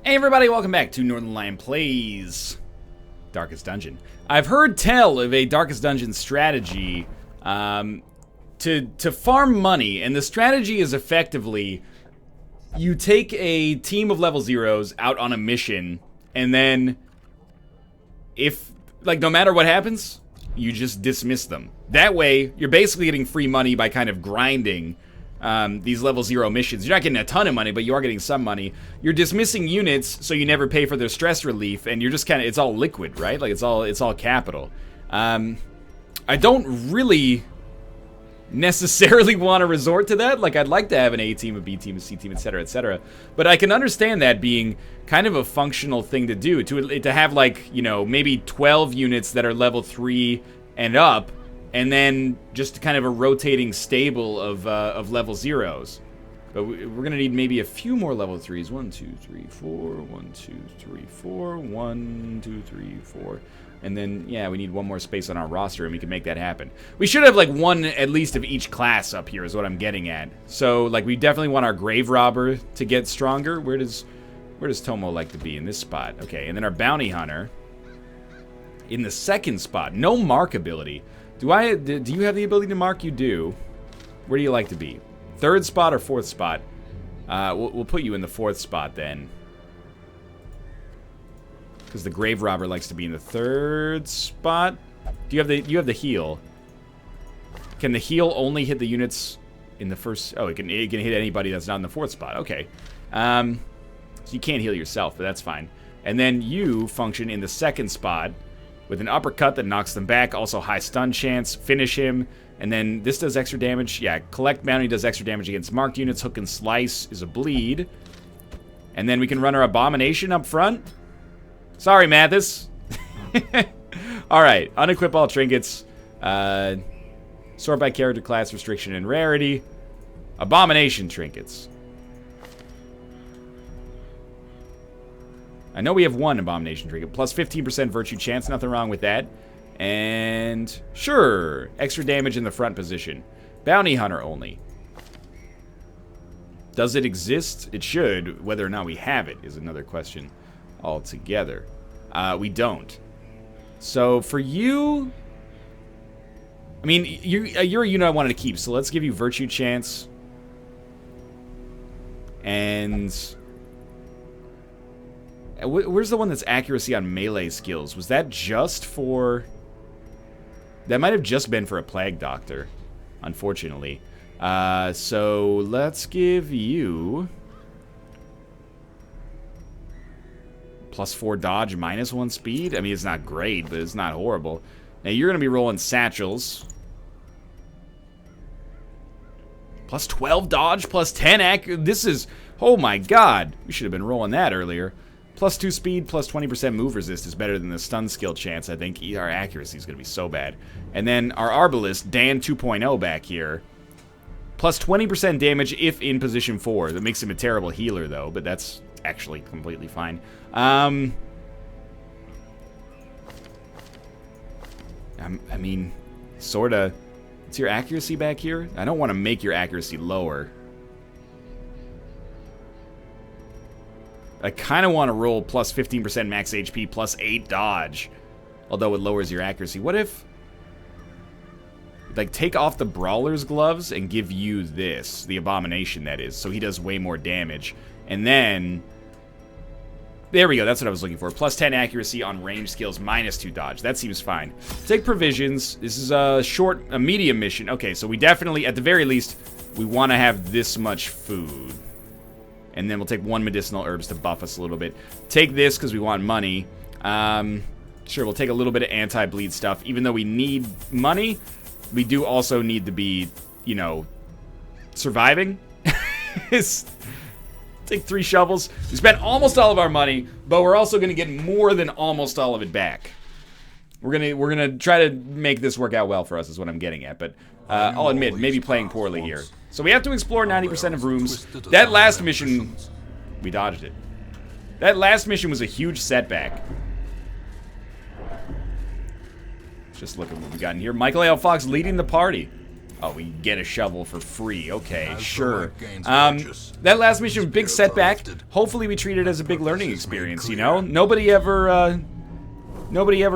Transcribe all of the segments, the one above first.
Hey everybody, welcome back to Northernlion Plays Darkest Dungeon. I've heard tell of a Darkest Dungeon strategy to farm money, and the strategy is effectively you take a team of level zeros out on a mission, and then if, like, no matter what happens, you just dismiss them. That way, you're basically getting free money by kind of grinding these level 0 missions. You're not getting a ton of money, but you are getting some money. You're dismissing units, so you never pay for their stress relief, and you're just kind of, it's all liquid, right? Like, it's all capital. I don't really necessarily want to resort to that. Like, I'd like to have an A team, a B team, a C team, etc., etc. But I can understand that being kind of a functional thing to do, to have, like, you know, maybe 12 units that are level 3 and up, and then just kind of a rotating stable of level 0s. But we're going to need maybe a few more level 3s. 1, 2, 3, 4. 1, 2, 3, 4. 1, 2, 3, 4. And then, yeah, we need one more space on our roster, and we can make that happen. We should have, like, one at least of each class up here is what I'm getting at. So, like, we definitely want our Grave Robber to get stronger. Where does Tomo like to be? In this spot. Okay, and then our Bounty Hunter in the second spot. No mark ability. Do you have the ability to mark? You do. Where do you like to be? Third spot or fourth spot? We'll put you in the fourth spot then. Because the Grave Robber likes to be in the third spot. You have the heal. Can the heal only hit the units in the first? Oh, it can hit anybody that's not in the fourth spot. Okay. So you can't heal yourself, but that's fine. And then you function in the second spot with an uppercut that knocks them back. Also high stun chance. Finish him. And then this does extra damage. Yeah, collect bounty does extra damage against marked units. Hook and slice is a bleed. And then we can run our abomination up front. Sorry, Mathis. Alright, unequip all trinkets. Sort by character class, restriction, and rarity. Abomination trinkets. I know we have one abomination trinket. Plus 15% virtue chance, nothing wrong with that. And sure, extra damage in the front position. Bounty Hunter only. Does it exist? It should. Whether or not we have it is another question altogether. We don't. So for you, I mean, you're a unit I wanted to keep, so let's give you virtue chance. And where's the one that's accuracy on melee skills? Was that just for... That might have just been for a Plague Doctor, unfortunately. So let's give you +4 dodge, -1 speed. I mean, it's not great, but it's not horrible. Now you're going to be rolling satchels. +12 dodge, +10 accuracy. This is... Oh my god. We should have been rolling that earlier. +2 speed, +20% move resist is better than the stun skill chance, I think. Our accuracy is going to be so bad. And then our Arbalist, Dan 2.0 back here. +20% damage if in position 4. That makes him a terrible healer, though, but that's actually completely fine. I mean, sorta. What's your accuracy back here? I don't want to make your accuracy lower. I kind of want to roll +15% max HP, +8 dodge. Although it lowers your accuracy. What if... Like, take off the Brawler's gloves and give you this. The Abomination, that is. So he does way more damage. And then... There we go, that's what I was looking for. +10 accuracy on range skills, -2 dodge. That seems fine. Take provisions. This is a medium mission. Okay, so we definitely, at the very least, we want to have this much food. And then we'll take 1 medicinal herbs to buff us a little bit. Take this because we want money. Sure, we'll take a little bit of anti-bleed stuff. Even though we need money, we do also need to be, you know, surviving. Take 3 shovels. We spent almost all of our money, but we're also going to get more than almost all of it back. We're gonna try to make this work out well for us, is what I'm getting at. But I'll admit, maybe playing poorly here. So we have to explore 90% of rooms. That last mission, we dodged it. That last mission was a huge setback. Just look at what we got in here. Michael A. L. Fox leading the party. Oh, we get a shovel for free. Okay, sure. That last mission, big setback. Hopefully we treat it as a big learning experience, you know? Nobody ever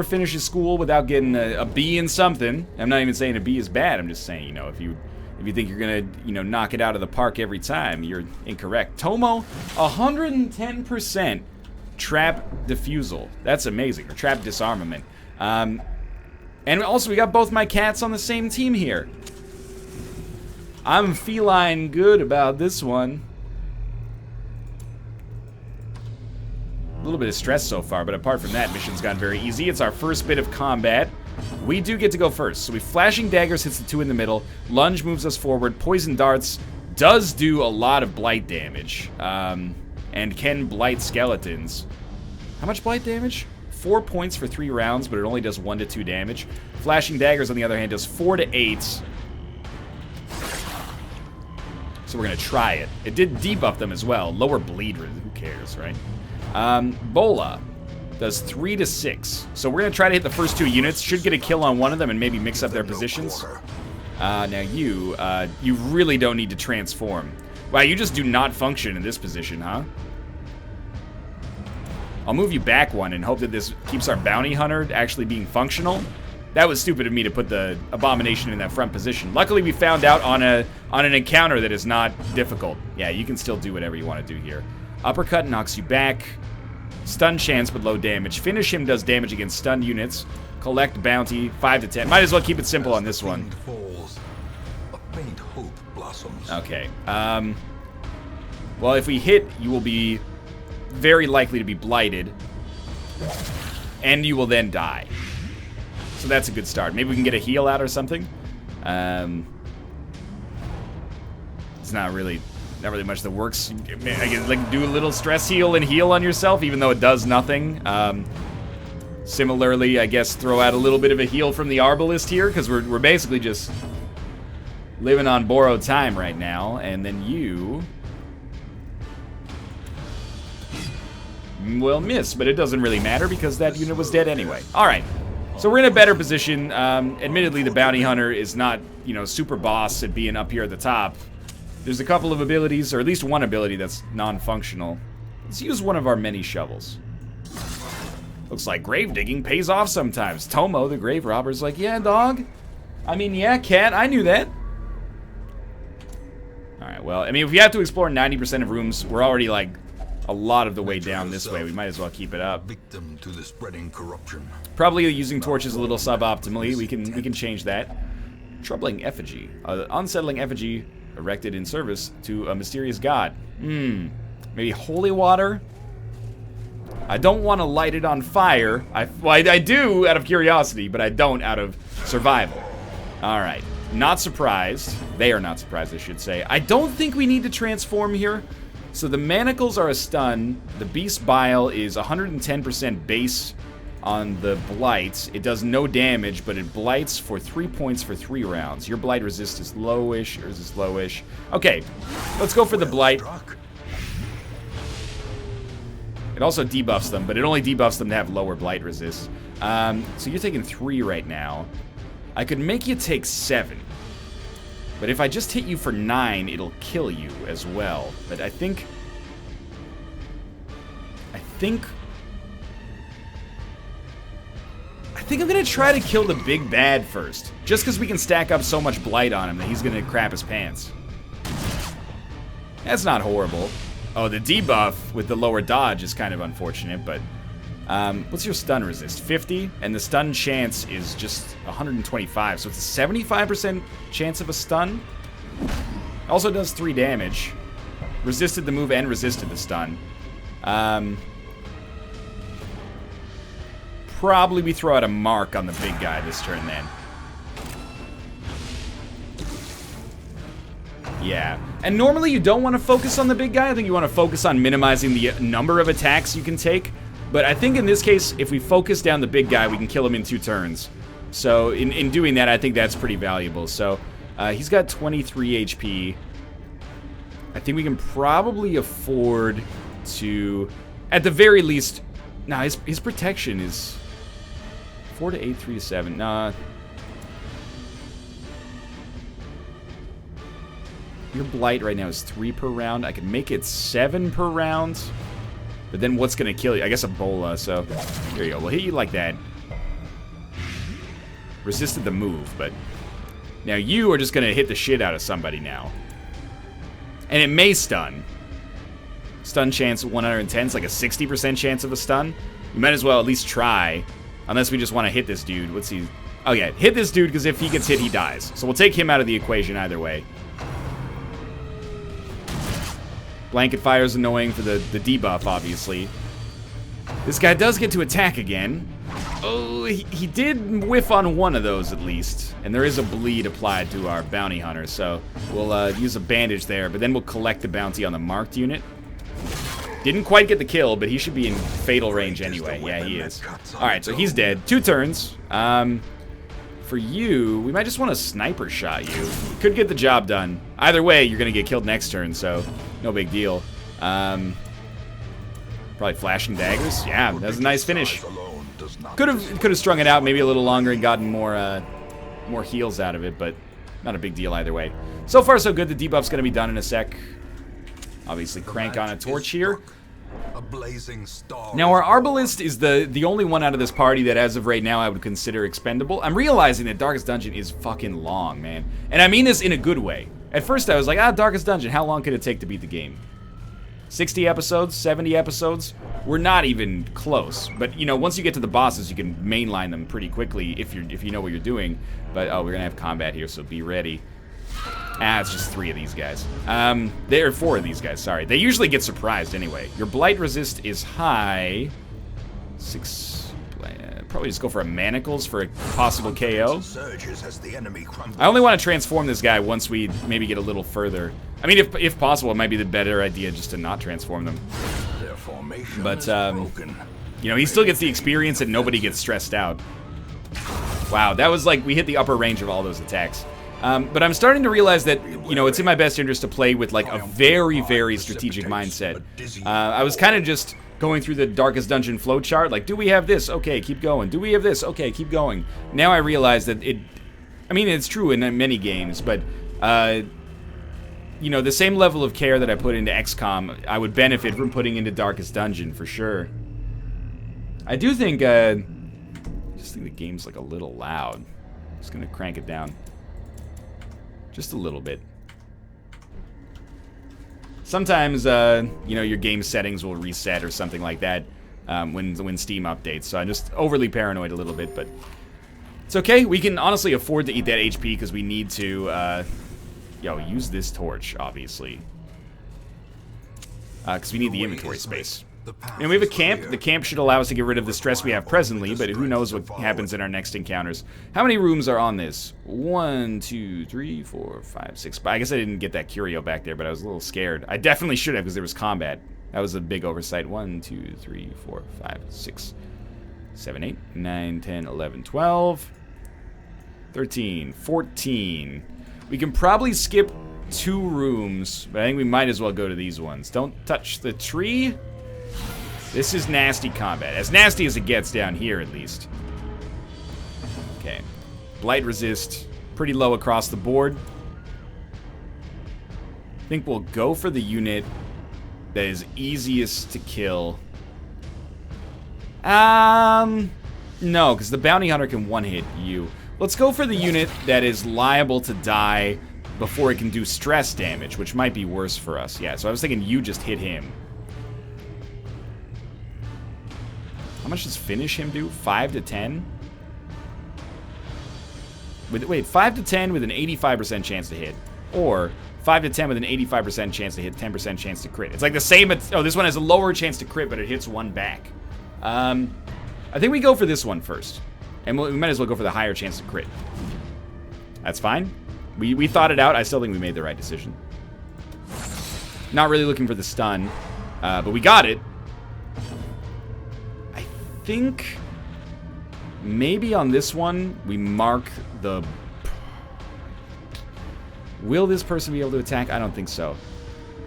finishes school without getting a B in something. I'm not even saying a B is bad. I'm just saying, you know, if you think you're gonna, you know, knock it out of the park every time, you're incorrect. Tomo, 110% trap defusal. That's amazing. Or trap disarmament. And also, we got both my cats on the same team here. I'm feline good about this one. A little bit of stress so far, but apart from that, mission's gone very easy. It's our first bit of combat. We do get to go first. So Flashing Daggers hits the 2 in the middle. Lunge moves us forward. Poison Darts does do a lot of blight damage. And can blight skeletons. How much blight damage? 4 points for 3 rounds, but it only does 1 to 2 damage. Flashing Daggers, on the other hand, does 4 to 8. So we're going to try it. It did debuff them as well. Lower bleed, who cares, right? Bola does 3 to 6. So we're going to try to hit the first 2 units. Should get a kill on one of them and maybe mix up their positions. Now you really don't need to transform. Wow, you just do not function in this position, huh? I'll move you back 1 and hope that this keeps our bounty hunter actually being functional. That was stupid of me to put the abomination in that front position. Luckily, we found out on an encounter that is not difficult. Yeah, you can still do whatever you want to do here. Uppercut knocks you back. Stun chance but low damage. Finish him does damage against stunned units. Collect bounty 5 to 10. Might as well keep it simple on this one. Okay. Well, if we hit, you will be very likely to be blighted, and you will then die. So that's a good start. Maybe we can get a heal out or something. It's not really much that works. I guess, like, do a little stress heal and heal on yourself, even though it does nothing. Similarly, I guess throw out a little bit of a heal from the Arbalist here, because we're basically just living on borrowed time right now. And then you will miss, but it doesn't really matter because that unit was dead anyway. All right. So we're in a better position. Admittedly, the bounty hunter is not, you know, super boss at being up here at the top. There's a couple of abilities, or at least one ability that's non-functional. Let's use one of our many shovels. Looks like grave digging pays off sometimes. Tomo, the grave robber's like, yeah, dog. I mean, yeah, cat, I knew that. Alright, well, I mean, if we have to explore 90% of rooms, we're already, like, a lot of the way down this way. We might as well keep it up. Victim to the spreading corruption. Probably using torches a little suboptimally. We can change that. Troubling effigy. Unsettling effigy erected in service to a mysterious god. Maybe holy water? I don't want to light it on fire. I do out of curiosity, but I don't out of survival. Alright. Not surprised. They are not surprised, I should say. I don't think we need to transform here. So the manacles are a stun. The beast bile is 110% base on the blights. It does no damage, but it blights for 3 points for 3 rounds. Your blight resist is lowish, yours is lowish. Okay, let's go for the blight. It also debuffs them, but it only debuffs them to have lower blight resist. So you're taking 3 right now. I could make you take 7. But if I just hit you for 9, it'll kill you as well. But I think I'm gonna try to kill the big bad first. Just because we can stack up so much blight on him that he's gonna crap his pants. That's not horrible. Oh, the debuff with the lower dodge is kind of unfortunate, but what's your stun resist? 50, and the stun chance is just 125, so it's a 75% chance of a stun. Also does 3 damage. Resisted the move and resisted the stun. Probably we throw out a mark on the big guy this turn then. Yeah. And normally you don't want to focus on the big guy. I think you want to focus on minimizing the number of attacks you can take. But I think in this case, if we focus down the big guy, we can kill him in 2 turns. So in doing that, I think that's pretty valuable. So he's got 23 HP. I think we can probably afford to, at the very least, nah, his protection is 4 to 8, 3 to 7. Nah. Your blight right now is 3 per round. I could make it 7 per round. But then what's going to kill you? I guess Ebola, so here you go. We'll hit you like that. Resisted the move, but now you are just going to hit the shit out of somebody now. And it may stun. Stun chance 110. It's like a 60% chance of a stun. You might as well at least try. Unless we just want to hit this dude. What's he... Oh yeah, hit this dude because if he gets hit, he dies. So we'll take him out of the equation either way. Blanket fire is annoying for the debuff, obviously. This guy does get to attack again. Oh, he did whiff on one of those at least. And there is a bleed applied to our bounty hunter, so we'll use a bandage there, but then we'll collect the bounty on the marked unit. Didn't quite get the kill, but he should be in fatal range anyway. Yeah, he is. Alright, so he's dead. 2 turns. For you, we might just want to sniper shot you. Could get the job done. Either way, you're going to get killed next turn, so no big deal. Probably flashing daggers. Yeah, that was a nice finish. Could have strung it out maybe a little longer and gotten more heals out of it, but not a big deal either way. So far, so good. The debuff's going to be done in a sec. Obviously, crank on a torch here. A blazing star. Now, our Arbalist is the only one out of this party that, as of right now, I would consider expendable. I'm realizing that Darkest Dungeon is fucking long, man. And I mean this in a good way. At first, I was like, Darkest Dungeon, how long could it take to beat the game? 60 episodes? 70 episodes? We're not even close. But, you know, once you get to the bosses, you can mainline them pretty quickly if you know what you're doing. But, oh, we're gonna have combat here, so be ready. It's just 3 of these guys. There are 4 of these guys, sorry. They usually get surprised anyway. Your blight resist is high. 6... probably just go for a manacles for a possible KO. I only want to transform this guy once we maybe get a little further. I mean, if possible, it might be the better idea just to not transform them. But, you know, he still gets the experience and nobody gets stressed out. Wow, that was like, we hit the upper range of all those attacks. But I'm starting to realize that, you know, it's in my best interest to play with, like, a very, very strategic mindset. I was kind of just going through the Darkest Dungeon flowchart, like, do we have this? Okay, keep going. Do we have this? Okay, keep going. Now I realize that I mean, it's true in many games, but, you know, the same level of care that I put into XCOM, I would benefit from putting into Darkest Dungeon, for sure. I do think, I just think the game's, like, a little loud. Just gonna crank it down. Just a little bit. Sometimes, you know, your game settings will reset or something like that when Steam updates. So I'm just overly paranoid a little bit, but it's okay. We can honestly afford to eat that HP because we need to, use this torch, obviously. Because we need the inventory space. And we have a camp. The camp should allow us to get rid of the stress we have presently, but who knows what happens in our next encounters. How many rooms are on this? 1, 2, 3, 4, 5, 6. I guess I didn't get that curio back there, but I was a little scared. I definitely should have because there was combat. That was a big oversight. 1, 2, 3, 4, 5, 6, 7, 8, 9, 10, 11, 12, 13, 14. We can probably skip 2 rooms, but I think we might as well go to these ones. Don't touch the tree. This is nasty combat. As nasty as it gets down here, at least. Okay. Blight resist. Pretty low across the board. I think we'll go for the unit that is easiest to kill. No, because the bounty hunter can one-hit you. Let's go for the unit that is liable to die before it can do stress damage, which might be worse for us. Yeah, so I was thinking you just hit him. How much does finish him do? 5 to 10? Wait, 5 to 10 with an 85% chance to hit. Or 5 to 10 with an 85% chance to hit, 10% chance to crit. It's like the same, oh, this one has a lower chance to crit, but it hits 1 back. I think we go for this one first. And we might as well go for the higher chance to crit. That's fine. We thought it out. I still think we made the right decision. Not really looking for the stun, but we got it. I think maybe on this one we mark the... Will this person be able to attack? I don't think so.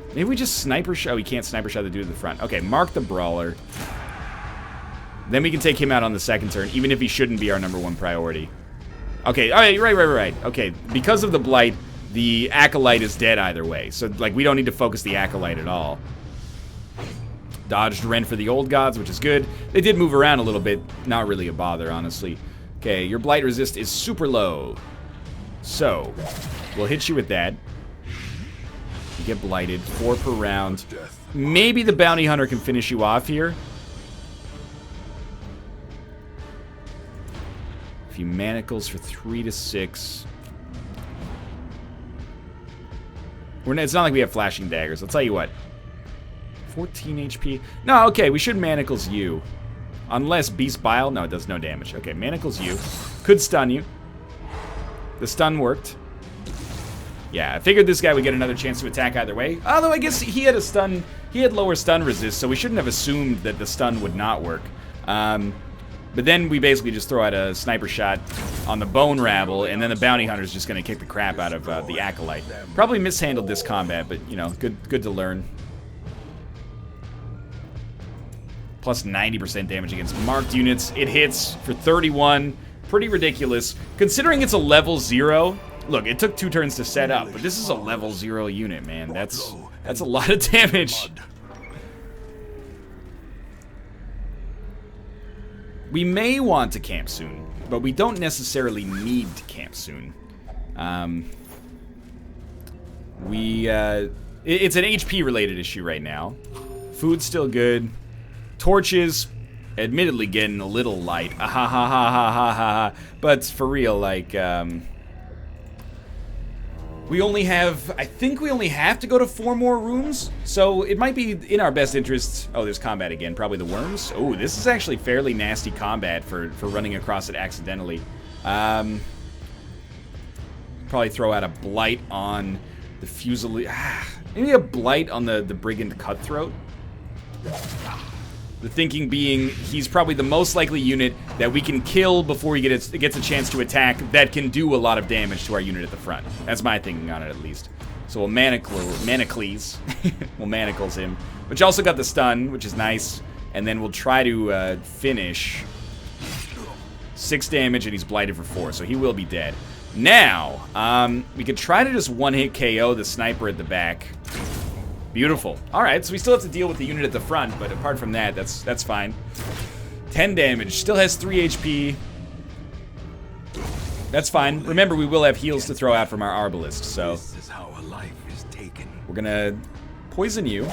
Maybe we just sniper shot. Oh, we can't sniper shot the dude at the front. Okay, mark the brawler. Then we can take him out on the second turn, even if he shouldn't be our #1 priority. Okay, all right, right. Okay, because of the blight, the Acolyte is dead either way. So, like, we don't need to focus the Acolyte at all. Dodged Rend for the Old Gods, which is good. They did move around a little bit. Not really a bother, honestly. Okay, your Blight resist is super low. So, we'll hit you with that. You get blighted. 4 per round. Maybe the Bounty Hunter can finish you off here. A few Manacles for 3 to 6. It's not like we have Flashing Daggers. I'll tell you what. 14 HP. No, okay, we should Manacles you. Unless Beast Bile. No, it does no damage. Okay, Manacles you. Could stun you. The stun worked. Yeah, I figured this guy would get another chance to attack either way. Although I guess he had a stun. He had lower stun resist, so we shouldn't have assumed that the stun would not work. But then we basically just throw out a sniper shot on the Bone Rabble, and then the Bounty Hunter's just going to kick the crap out of the Acolyte. Probably mishandled this combat, but, you know, good to learn. Plus 90% damage against marked units. It hits for 31. Pretty ridiculous. Considering it's a level 0, look, it took 2 turns to set up, but this is a level 0 unit, man. That's a lot of damage. We may want to camp soon, but we don't necessarily need to camp soon. It's an HP-related issue right now. Food's still good. Torches, admittedly getting a little light. Ah, ha ha ha ha ha ha. But for real, like, we only have, I think we only have to go to 4 more rooms, so it might be in our best interests. Oh, there's combat again, probably the worms. Oh, this is actually fairly nasty combat for running across it accidentally. Probably throw out a blight on the Fusilier. Maybe a blight on the Brigand Cutthroat. The thinking being, he's probably the most likely unit that we can kill before he gets a chance to attack that can do a lot of damage to our unit at the front. That's my thinking on it, at least. So we'll Manacles. We'll Manacles him. Which also got the stun, which is nice. And then we'll try to finish. 6 damage, and he's blighted for 4, so he will be dead. Now, we could try to just one-hit KO the sniper at the back. Beautiful. Alright, so we still have to deal with the unit at the front, but apart from that, that's fine. 10 damage. Still has 3 HP. That's fine. Remember, we will have heals to throw out from our Arbalist, so... This is how a life is taken. We're gonna poison you,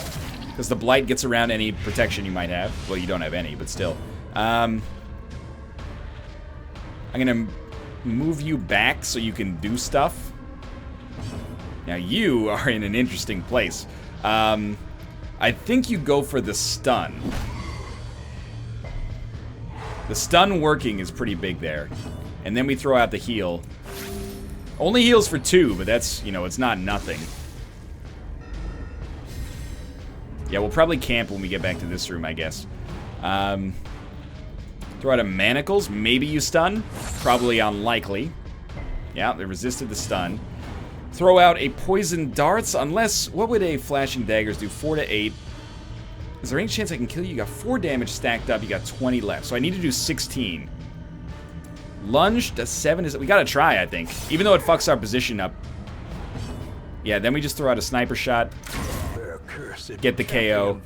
because the Blight gets around any protection you might have. Well, you don't have any, but still. I'm gonna move you back so you can do stuff. Now, you are in an interesting place. I think you go for the stun. The stun working is pretty big there. And then we throw out the heal. Only heals for 2, but that's, you know, it's not nothing. Yeah, we'll probably camp when we get back to this room, I guess. Throw out a Manacles. Maybe you stun. Probably unlikely. Yeah, they resisted the stun. Throw out a Poison Darts, unless... What would a Flashing Daggers do? 4 to 8. Is there any chance I can kill you? You got 4 damage stacked up. You got 20 left. So I need to do 16. Lunge to 7. We gotta try, I think. Even though it fucks our position up. Yeah, then we just throw out a sniper shot. Get the KO.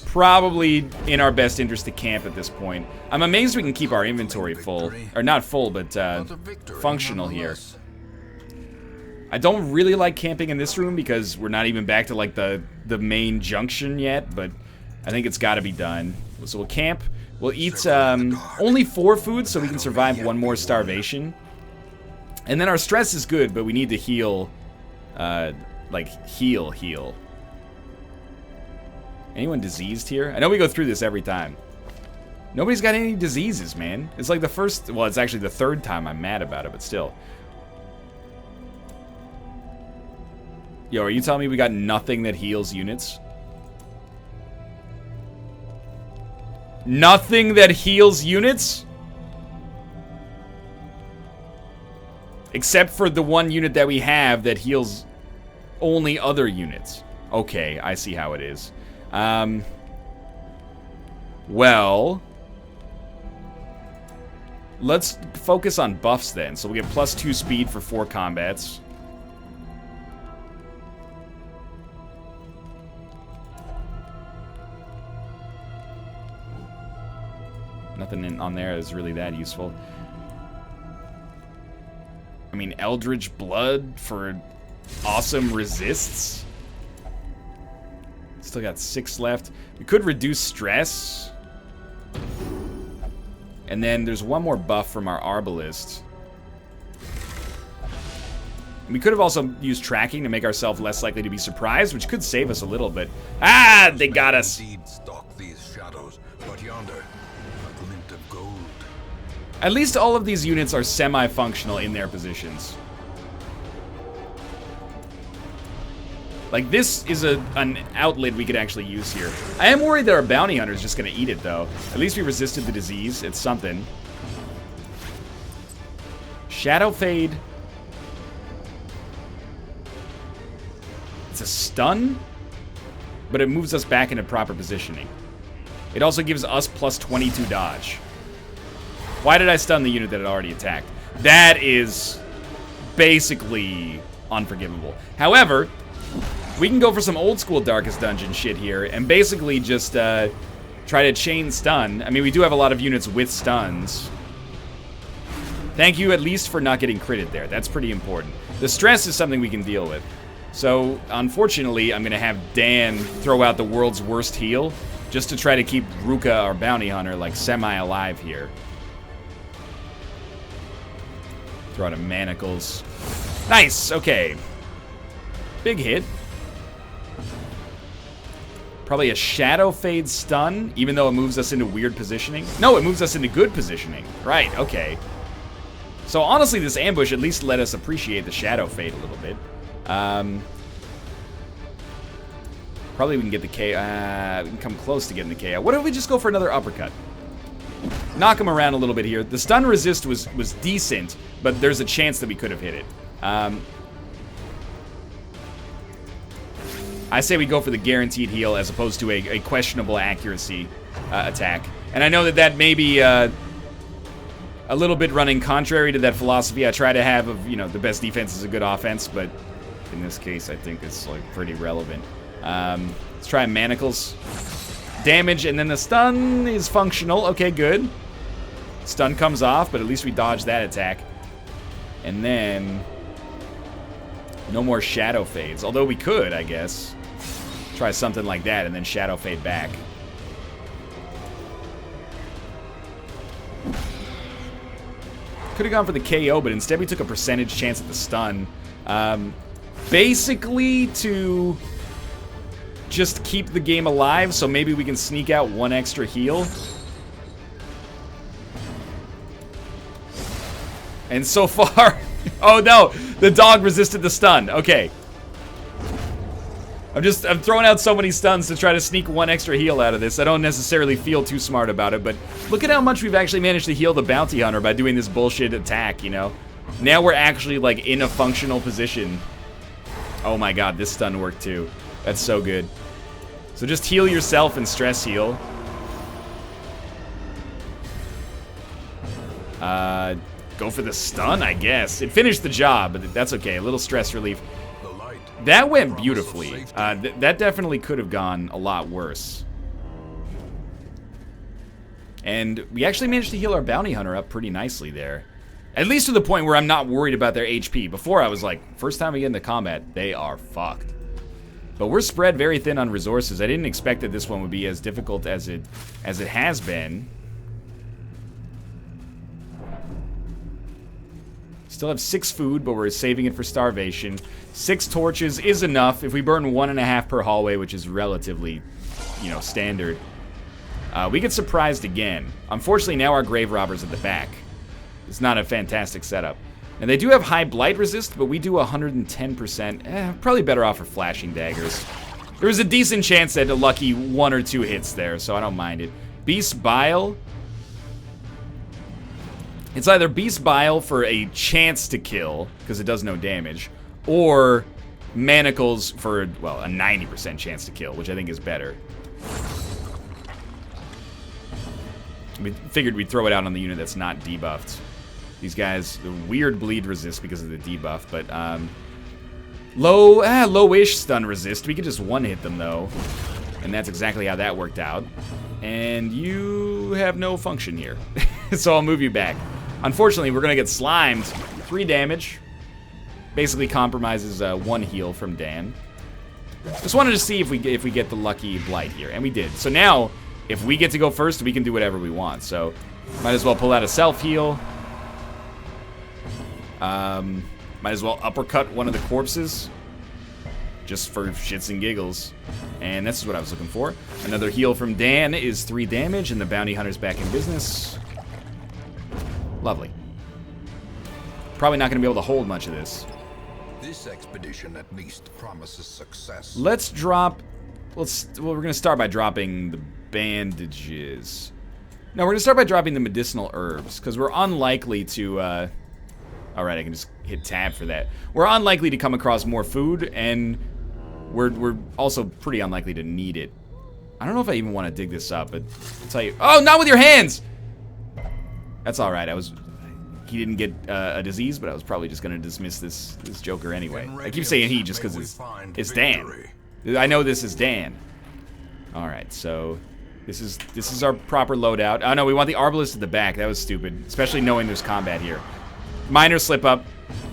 Probably in our best interest to camp at this point. I'm amazed we can keep our inventory full. Or not full, but functional here. I don't really like camping in this room because we're not even back to like the main junction yet, but I think it's got to be done. So we'll camp. We'll eat only 4 foods so we can survive 1 more starvation. And then our stress is good, but we need to heal, like heal. Anyone diseased here? I know we go through this every time. Nobody's got any diseases, man. It's like the first, well, it's actually the 3rd time I'm mad about it, but still. Yo, are you telling me we got nothing that heals units? Nothing that heals units? Except for the 1 unit that we have that heals only other units. Okay, I see how it is. Well... Let's focus on buffs then. So we get +2 speed for 4 combats. Nothing on there is really that useful. I mean, Eldritch Blood for awesome resists. Still got 6 left. We could reduce stress. And then there's one more buff from our Arbalist. We could have also used tracking to make ourselves less likely to be surprised, which could save us a little bit. Ah, they got us. Indeed stalk these shadows, but yonder, a glint of gold. At least all of these units are semi-functional in their positions. Like, this is an outlet we could actually use here. I am worried that our bounty hunter is just going to eat it, though. At least we resisted the disease. It's something. Shadow Fade. It's a stun, but it moves us back into proper positioning. It also gives us plus 22 dodge. Why did I stun the unit that had already attacked? That is basically unforgivable. However, we can go for some old school Darkest Dungeon shit here and basically just try to chain stun. I mean, we do have a lot of units with stuns. Thank you at least for not getting critted there. That's pretty important. The stress is something we can deal with. So, unfortunately, I'm going to have Dan throw out the world's worst heal just to try to keep Ruka, our bounty hunter, like semi-alive here. Throw out a Manacles. Nice, okay. Big hit. Probably a Shadow Fade stun, even though it moves us into weird positioning. No, it moves us into good positioning. Right, okay. So honestly, this ambush at least let us appreciate the Shadow Fade a little bit. Probably we can get the KO. We can come close to getting the KO. What if we just go for another uppercut? Knock him around a little bit here. The stun resist was decent, but there's a chance that we could have hit it. I say we go for the guaranteed heal as opposed to a questionable accuracy attack. And I know that that may be a little bit running contrary to that philosophy I try to have of, you know, the best defense is a good offense, but in this case I think it's like pretty relevant. Let's try Manacles. Damage, and then the stun is functional. Okay, good. Stun comes off, but at least we dodged that attack. And then no more Shadow Fades. Although we could, I guess, try something like that and then Shadow Fade back. Could have gone for the KO, but instead we took a percentage chance at the stun. Basically to just keep the game alive, so maybe we can sneak out one extra heal. And so far... oh no! The dog resisted the stun. Okay. I'm throwing out so many stuns to try to sneak one extra heal out of this. I don't necessarily feel too smart about it, but look at how much we've actually managed to heal the bounty hunter by doing this bullshit attack, you know? Now we're actually, like, in a functional position. Oh my god, this stun worked too. That's so good. So just heal yourself and stress heal. Go for the stun, I guess. It finished the job, but that's okay. A little stress relief. That went beautifully. That definitely could have gone a lot worse. And we actually managed to heal our bounty hunter up pretty nicely there. At least to the point where I'm not worried about their HP. Before I was like, first time we get into combat, they are fucked. But we're spread very thin on resources. I didn't expect that this one would be as difficult as it has been. Still have 6 food, but we're saving it for starvation. 6 torches is enough. If we burn 1.5 per hallway, which is relatively, you know, standard, we get surprised again. Unfortunately, now our grave robber's at the back. It's not a fantastic setup. And they do have high blight resist, but we do 110%. Probably better off for flashing daggers. There was a decent chance at a lucky 1 or 2 hits there, so I don't mind it. Beast Bile. It's either Beast Bile for a chance to kill, because it does no damage, or Manacles for, well, a 90% chance to kill, which I think is better. We figured we'd throw it out on the unit that's not debuffed. These guys, the weird bleed resist because of the debuff, but low-ish stun resist. We could just one-hit them, though. And that's exactly how that worked out. And you you have no function here. So I'll move you back. Unfortunately, we're going to get slimed. 3 damage. Basically compromises 1 heal from Dan. Just wanted to see if we get the lucky blight here, and we did. So now, if we get to go first, we can do whatever we want. So, might as well pull out a self-heal. Might as well uppercut one of the corpses. Just for shits and giggles. And this is what I was looking for. Another heal from Dan is 3 damage, and the bounty hunter's back in business. Lovely. Probably not going to be able to hold much of this. This expedition at least promises success. Let's drop... well, we're going to start by dropping the bandages. No, we're going to start by dropping the medicinal herbs, because we're unlikely to... Alright, I can just hit tab for that. We're unlikely to come across more food, and we're also pretty unlikely to need it. I don't know if I even want to dig this up, but I'll tell you... oh, not with your hands! That's alright, he didn't get a disease, but I was probably just going to dismiss this Joker anyway. I keep saying he just because it's Dan. I know this is Dan. Alright, so this is our proper loadout. Oh no, we want the arbalist at the back. That was stupid, especially knowing there's combat here. Minor slip up,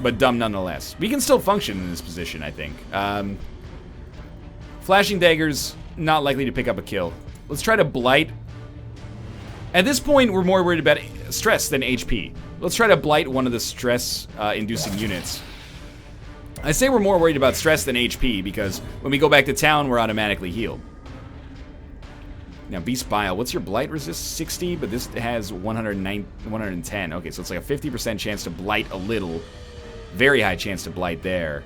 but dumb nonetheless. We can still function in this position, I think. Flashing daggers, not likely to pick up a kill. Let's try to blight. At this point, we're more worried about stress than HP. Let's try to blight one of the stress-inducing units. I say we're more worried about stress than HP because when we go back to town, we're automatically healed. Now, Beast Bile, what's your blight resist? 60, but this has 110. Okay, so it's like a 50% chance to blight a little. Very high chance to blight there,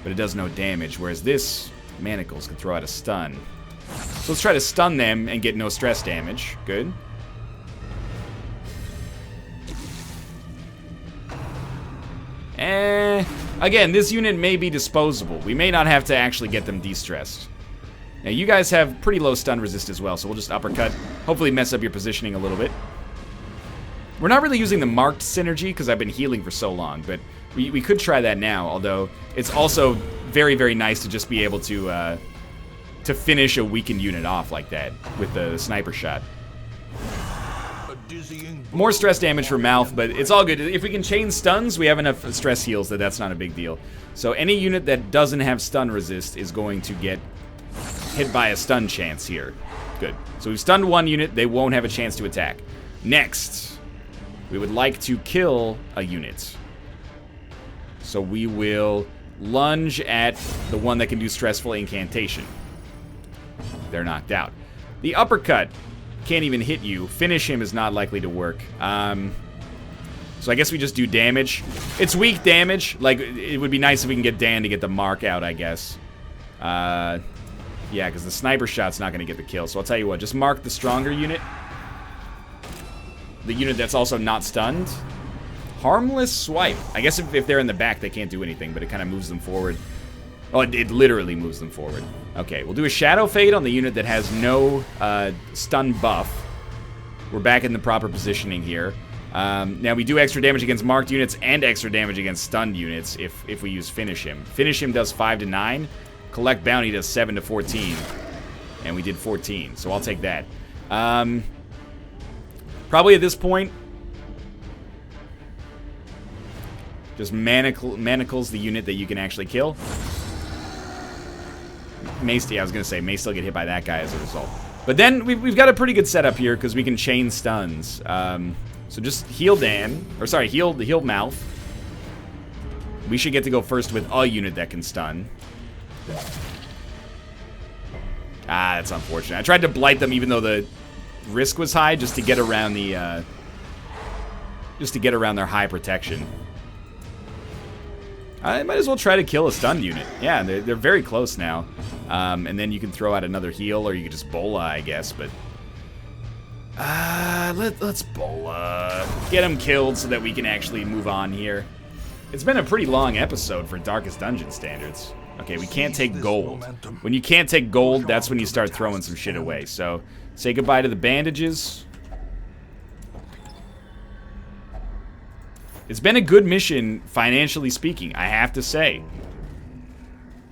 but it does no damage, whereas this, Manacles, can throw out a stun. So let's try to stun them and get no stress damage. Good. Again, this unit may be disposable. We may not have to actually get them de-stressed. Now, you guys have pretty low stun resist as well, so we'll just uppercut. Hopefully mess up your positioning a little bit. We're not really using the marked synergy because I've been healing for so long, but we could try that now, although it's also very, very nice to just be able to finish a weakened unit off like that with the sniper shot. More stress damage for Mouth, but it's all good. If we can chain stuns, we have enough stress heals that's not a big deal. So any unit that doesn't have stun resist is going to get hit by a stun chance here. Good. So we've stunned one unit, they won't have a chance to attack. Next, we would like to kill a unit. So we will lunge at the one that can do stressful incantation. They're knocked out. The uppercut can't even hit you. Finish him is not likely to work. So I guess we just do damage. It's weak damage. Like, it would be nice if we can get Dan to get the mark out, I guess. Yeah, because the sniper shot's not going to get the kill. So I'll tell you what, just mark the stronger unit. The unit that's also not stunned. Harmless swipe. I guess if they're in the back, they can't do anything, but it kind of moves them forward. Oh, it literally moves them forward. Okay, we'll do a Shadow Fade on the unit that has no stun buff. We're back in the proper positioning here. Now, we do extra damage against marked units and extra damage against stunned units if we use Finish Him. Finish Him does 5 to 9. Collect Bounty does 7 to 14. And we did 14, so I'll take that. Probably at this point, just manacles the unit that you can actually kill. I was going to say, may still get hit by that guy as a result. But then we've got a pretty good setup here because we can chain stuns. So just heal Dan, or sorry, heal Mouth. We should get to go first with a unit that can stun. Ah, that's unfortunate. I tried to blight them even though the risk was high just to get around the their high protection. I might as well try to kill a stunned unit. Yeah, they're very close now. And then you can throw out another heal, or you could just Bola, I guess, but... let's Bola. Get him killed so that we can actually move on here. It's been a pretty long episode for Darkest Dungeon standards. Okay, we can't take gold. When you can't take gold, that's when you start throwing some shit away. So, say goodbye to the bandages. It's been a good mission, financially speaking, I have to say.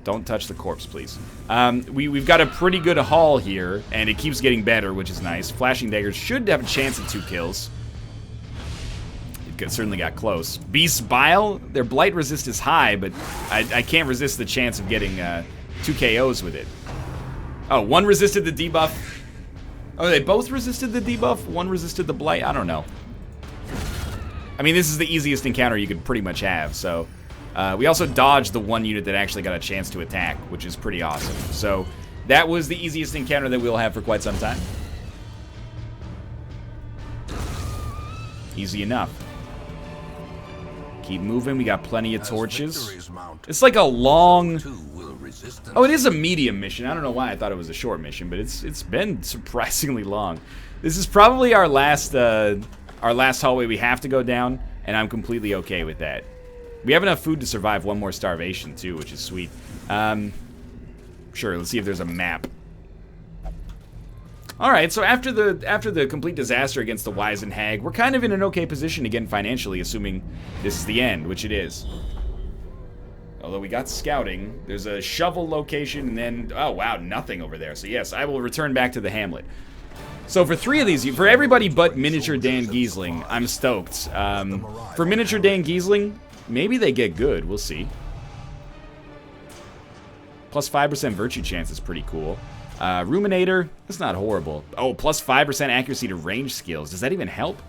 Don't touch the corpse, please. We've got a pretty good haul here, and it keeps getting better, which is nice. Flashing daggers should have a chance at 2 kills. It certainly got close. Beast's Bile, their blight resist is high, but I can't resist the chance of getting 2 KOs with it. Oh, one resisted the debuff. Oh, they both resisted the debuff? One resisted the blight? I don't know. I mean, this is the easiest encounter you could pretty much have, so... we also dodged the one unit that actually got a chance to attack, which is pretty awesome. So, that was the easiest encounter that we'll have for quite some time. Easy enough. Keep moving, we got plenty of torches. It's like a long... Oh, it is a medium mission. I don't know why I thought it was a short mission, but it's been surprisingly long. This is probably our last hallway we have to go down, and I'm completely okay with that. We have enough food to survive one more starvation, too, which is sweet. Sure, let's see if there's a map. Alright, so after the complete disaster against the Wizened Hag, we're kind of in an okay position again financially, assuming this is the end, which it is. Although we got scouting, there's a shovel location, and then, oh wow, nothing over there. So yes, I will return back to the hamlet. So for 3 of these, for everybody but Miniature Dan Giesling, I'm stoked. For Miniature Dan Giesling, maybe they get good, we'll see. Plus 5% virtue chance is pretty cool. Ruminator, that's not horrible. Oh, plus 5% accuracy to range skills. Does that even help?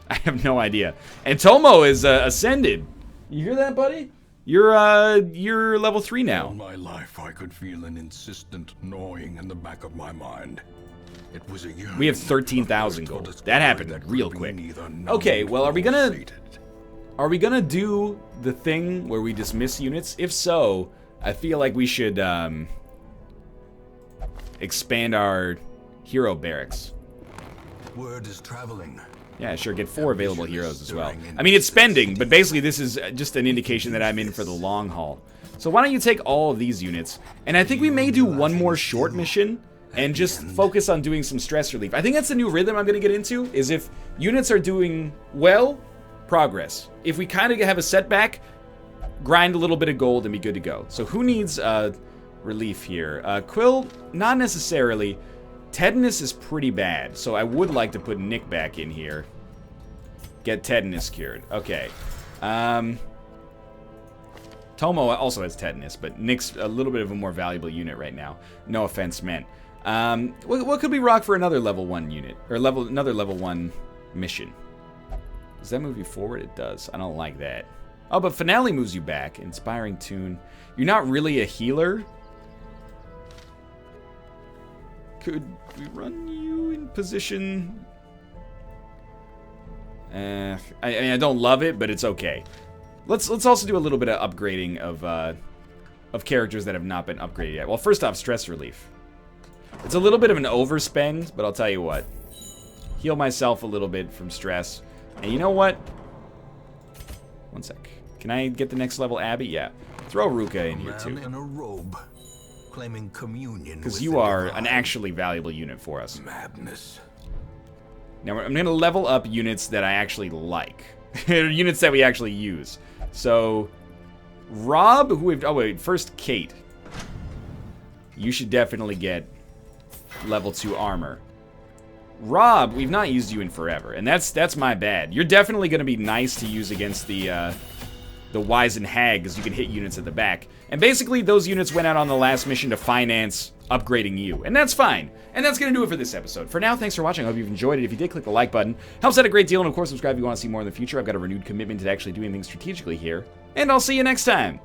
I have no idea. And Tomo is ascended. You hear that, buddy? You're level 3 now. All my life I could feel an insistent gnawing in the back of my mind. It was a yearning. We have 13,000 gold. That happened real quick. Okay, well, are we gonna do the thing where we dismiss units? If so, I feel like we should expand our hero barracks. Word is traveling. Yeah, sure, get 4 available heroes as well. I mean, it's spending, but basically this is just an indication that I'm in for the long haul. So why don't you take all of these units, and I think we may do one more short mission, and just focus on doing some stress relief. I think that's the new rhythm I'm going to get into, is if units are doing well, progress. If we kind of have a setback, grind a little bit of gold and be good to go. So who needs relief here? Quill, not necessarily. Tetanus is pretty bad, so I would like to put Nick back in here. Get tetanus cured. Okay. Tomo also has tetanus, but Nick's a little bit of a more valuable unit right now. No offense meant. What could we rock for another level 1 unit? Or another level 1 mission? Does that move you forward? It does. I don't like that. Oh, but Finale moves you back. Inspiring Tune. You're not really a healer. Could we run you in position? I don't love it, but it's okay. Let's also do a little bit of upgrading of characters that have not been upgraded yet. Well, first off, stress relief. It's a little bit of an overspend, but I'll tell you what. Heal myself a little bit from stress. And you know what? One sec. Can I get the next level Abby? Yeah. Throw Ruka in here too. In a robe, claiming communion. Because you are an actually valuable unit for us. Madness. Now I'm going to level up units that I actually like. Units that we actually use. So, Rob, who we've... Oh, wait. First, Kate. You should definitely get level 2 armor. Rob, we've not used you in forever, and that's my bad. You're definitely going to be nice to use against the Wizened Hag, because you can hit units at the back. And basically, those units went out on the last mission to finance upgrading you, and that's fine. And that's going to do it for this episode. For now, thanks for watching. I hope you've enjoyed it. If you did, click the like button. Helps out a great deal, and of course, subscribe if you want to see more in the future. I've got a renewed commitment to actually doing things strategically here, and I'll see you next time.